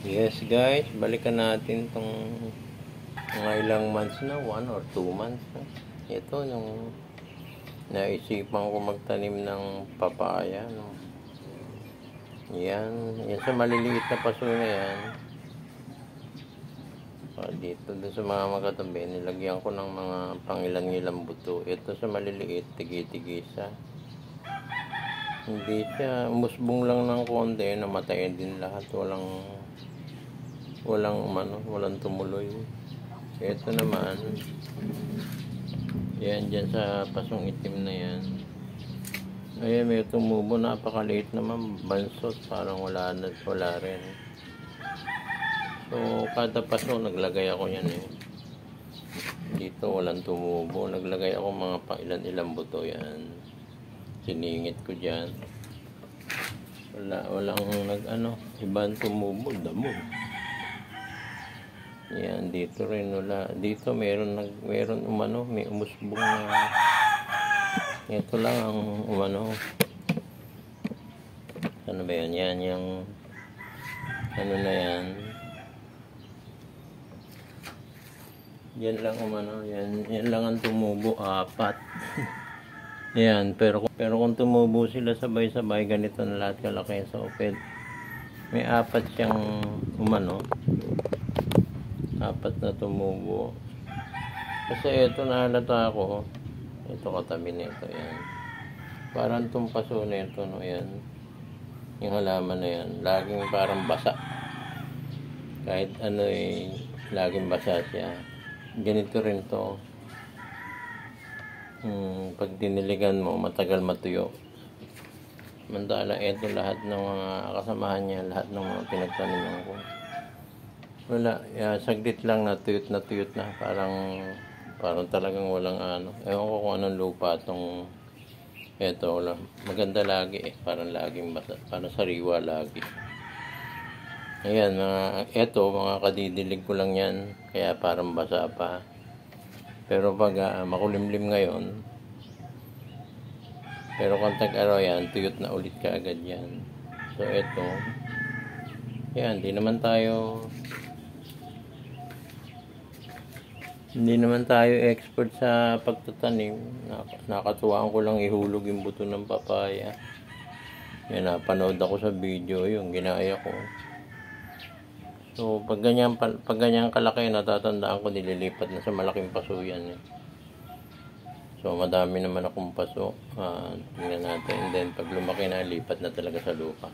Yes guys, balikan natin tong mga ilang months na, 1 or 2 months na. Ito yung naisipan ko magtanim ng papaya, no? Yan sa maliliit na paso na yan. Dito doon sa mga magkatabi, nilagyan ko ng mga pangilan-ilang buto. Ito sa maliliit, tigi-tigisa. Hindi siya, umusbong lang ng konti, namatayin din lahat. Walang tumuloy. Ito naman, yan dyan sa pasong itim na yan. Ayan, may tumubo, napakaliit naman, bansot, parang wala rin. So, kada paso, naglagay ako yan eh. Dito, walang tumubo. Naglagay ako mga pailan-ilang buto yan. Siningit ko dyan. Walang ibang tumubo, damo. Yan, dito rin wala. Dito meron may umusbong na. Ito lang ang ano ba yan? Yan yung na yan. Yan lang yan lang ang tumubo, 4. Yan, pero kung tumubo sila sabay-sabay, ganito na lahat kalaki. So, may 4 siyang 4 na tumubo. Kasi ito nahalata ko. Ito katabi nito, yan. Parang itong paso na ito, no, yan. Yung halaman na yan. Laging parang basa. Kahit laging basa siya. Ganito rin to. Pag diniligan mo, matagal matuyo. Mantala, ito lahat ng mga kasamahan niya, lahat ng mga pinagtaniman ko. Wala, saglit lang natuyot na. Parang talagang walang ewan ko kung anong lupa itong wala. Maganda lagi parang laging basa, parang sariwa lagi. Ayan, mga kadidilig ko lang yan, kaya parang basa pa. Pero pag makulimlim ngayon, pero kung tag-araw yan, tuyot na ulit ka agad yan. So ito, yan, hindi naman tayo expert sa pagtatanim. Nakatuwaan ko lang ihulog yung buto ng papaya. Yan, napanood ako sa video, yung ginaya ko. So, pag ganyan kalaki, natatandaan ko, nililipat na sa malaking paso yan eh. So, madami naman akong paso. Tingnan natin. And then, pag lumaki na, lipat na talaga sa lupa.